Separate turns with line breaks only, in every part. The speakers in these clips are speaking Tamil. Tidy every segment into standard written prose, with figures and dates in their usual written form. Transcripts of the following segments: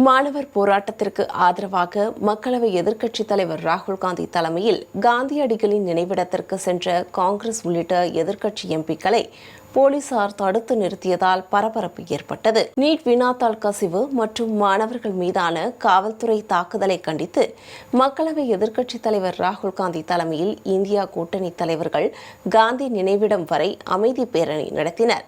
மாணவர் போராட்டத்திற்கு ஆதரவாக மக்களவை எதிர்க்கட்சித் தலைவர் ராகுல் காந்தி தலைமையில் காந்தியடிகளின் நினைவிடத்திற்கு சென்ற காங்கிரஸ் உள்ளிட்ட எதிர்க்கட்சி எம்பிக்களை போலீசார் தடுத்து நிறுத்தியதால் பரபரப்பு ஏற்பட்டது. நீட் வினாத்தாள் கசிவு மற்றும் மாணவர்கள் மீதான காவல்துறை தாக்குதலை கண்டித்து மக்களவை எதிர்க்கட்சித் தலைவர் ராகுல் காந்தி தலைமையில் இந்தியா கூட்டணி தலைவர்கள் காந்தி நினைவிடம் வரை அமைதி பேரணி நடத்தினர்.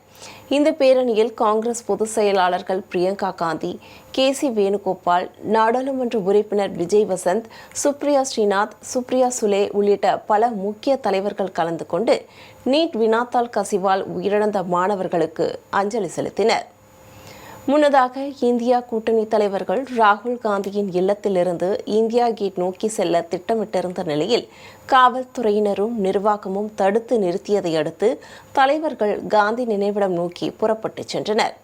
இந்த பேரணியில் காங்கிரஸ் பொதுச் செயலாளர்கள் பிரியங்கா காந்தி, கே.சி. வேணுகோபால், நாடாளுமன்ற உறுப்பினர் விஜய் வசந்த், சுப்ரியா ஸ்ரீநாத், சுப்ரியா சுலே உள்ளிட்ட பல முக்கிய தலைவர்கள் கலந்து கொண்டு நீட் வினாத்தாள் கசிவால் உயிரிழந்த மாணவர்களுக்கு அஞ்சலி செலுத்தினர். முன்னதாக இந்தியா கூட்டணி தலைவர்கள் ராகுல் காந்தியின் இல்லத்திலிருந்து இந்தியா கேட் நோக்கி செல்ல திட்டமிட்டிருந்த நிலையில் காவல்துறையினரும் நிர்வாகமும் தடுத்து நிறுத்தியதை அடுத்து தலைவர்கள் காந்தி நினைவிடம் நோக்கி புறப்பட்டுச் சென்றனர்.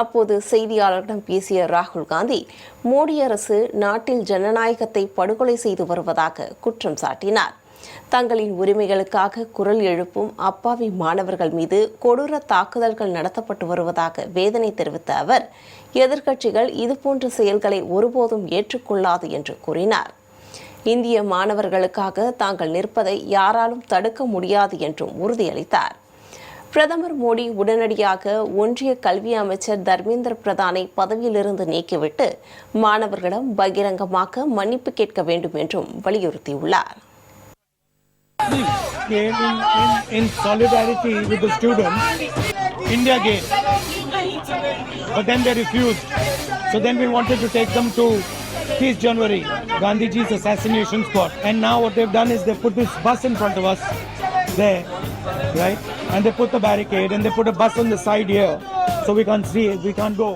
அப்போது செய்தியாளர்களிடம் பேசிய ராகுல் காந்தி, மோடி அரசு நாட்டில் ஜனநாயகத்தை படுகொலை செய்து வருவதாக குற்றம் சாட்டினார். தங்களின் உரிமைகளுக்காக குரல் எழுப்பும் அப்பாவி மாணவர்கள் மீது கொடூர தாக்குதல்கள் நடத்தப்பட்டு வருவதாக வேதனை தெரிவித்த அவர், எதிர்க்கட்சிகள் இதுபோன்ற செயல்களை ஒருபோதும் ஏற்றுக்கொள்ளாது என்று கூறினார். இந்திய மாணவர்களுக்காக தாங்கள் நிற்பதை யாராலும் தடுக்க முடியாது என்றும் உறுதியளித்தார். பிரதமர் மோடி உடனடியாக ஒன்றிய கல்வி அமைச்சர் தர்மேந்திர பிரதானை பதவியிலிருந்து நீக்கிவிட்டு மாணவர்களிடம் பகிரங்கமாக மன்னிப்பு கேட்க வேண்டும் என்றும் வலியுறுத்தியுள்ளார்.
In solidarity with the students, India Gate, but then they refused. So then we wanted to take them to 30th January, Gandhiji's assassination spot. And now what they've done is they put this bus in front of us there, right? And they put the barricade and they put a bus on the side here, so we can't see it, we can't go.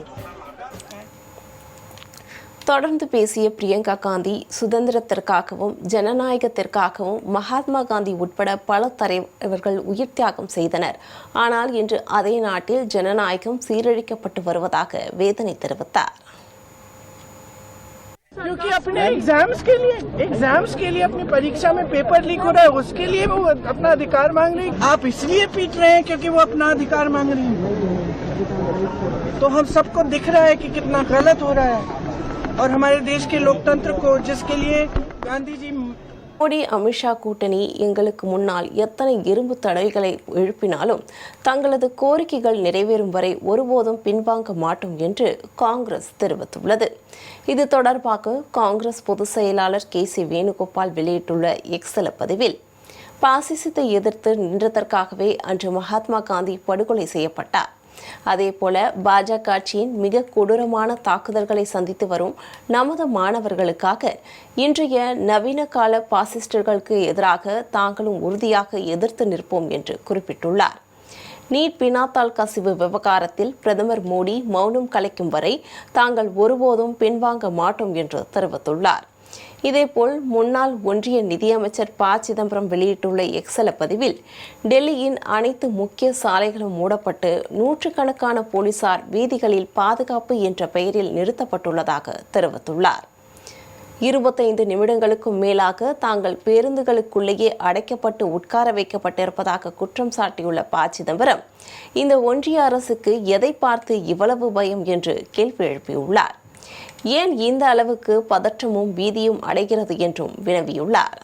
தொடர்ந்து பேசிய பிரியங்கா காந்தி, சுதந்திரத்திற்காகவும் ஜனநாயகத்திற்காகவும் மகாத்மா காந்தி உட்பட பல தலைவர்கள் உயிர் தியாகம் செய்தனர். ஆனால் இன்று அதே நாட்டில் ஜனநாயகம் சீரழிக்கப்பட்டு வருவதாக வேதனை தெரிவித்தார்.
क्योंकि अपने एग्जाम्स के लिए अपनी परीक्षा में पेपर लीक हो रहा है, उसके लिए वो अपना अधिकार मांग रही है। आप इसलिए पीट रहे हैं क्योंकि वो अपना अधिकार मांग रही है। तो हम सबको दिख रहा है कि कितना गलत हो रहा है और हमारे देश के लोकतंत्र को, जिसके लिए गांधी जी
மோடி அமித்ஷா கூட்டணி எங்களுக்கு முன்னால் எத்தனை இரும்பு தடைகளை எழுப்பினாலும் தங்களது கோரிக்கைகள் நிறைவேறும் வரை ஒருபோதும் பின்வாங்க மாட்டோம் என்று காங்கிரஸ் தெரிவித்துள்ளது. இது தொடர்பாக காங்கிரஸ் பொதுச் செயலாளர் கே.சி. வேணுகோபால் வெளியிட்டுள்ள எக்ஸல பதிவில், பாசிசத்தை எதிர்த்து நின்றதற்காகவே அன்று மகாத்மா காந்தி படுகொலை செய்யப்பட்டார். அதேபோல பாஜக ஆட்சியின் மிக கொடூரமான தாக்குதல்களை சந்தித்து வரும் நமது மாணவர்களுக்காக இன்றைய நவீன கால பாசிஸ்டர்களுக்கு எதிராக தாங்களும் உறுதியாக எதிர்த்து நிற்போம் என்று குறிப்பிட்டுள்ளார். நீட் வினாத்தாள் கசிவு விவகாரத்தில் பிரதமர் மோடி மௌனம் கலைக்கும் வரை தாங்கள் ஒருபோதும் பின்வாங்க மாட்டோம் என்று தெரிவித்துள்ளார். இதேபோல் முன்னாள் ஒன்றிய நிதியமைச்சர் ப. சிதம்பரம் வெளியிட்டுள்ள எக்ஸல பதிவில், டெல்லியின் அனைத்து முக்கிய சாலைகளும் மூடப்பட்டு நூற்றுக்கணக்கான போலீசார் வீதிகளில் பாதுகாப்பு என்ற பெயரில் நிறுத்தப்பட்டுள்ளதாக தெரிவித்துள்ளார். 25 நிமிடங்களுக்கும் மேலாக தாங்கள் பேருந்துகளுக்குள்ளேயே அடைக்கப்பட்டு உட்கார வைக்கப்பட்டிருப்பதாக குற்றம் சாட்டியுள்ள ப. சிதம்பரம், இந்த ஒன்றிய அரசுக்கு எதை பார்த்து இவ்வளவு பயம் என்று கேள்வி எழுப்பியுள்ளார். ஏன் இந்த அளவுக்கு பதற்றமும் பீதியும் அடைகிறது என்றும் வினவியுள்ளார்.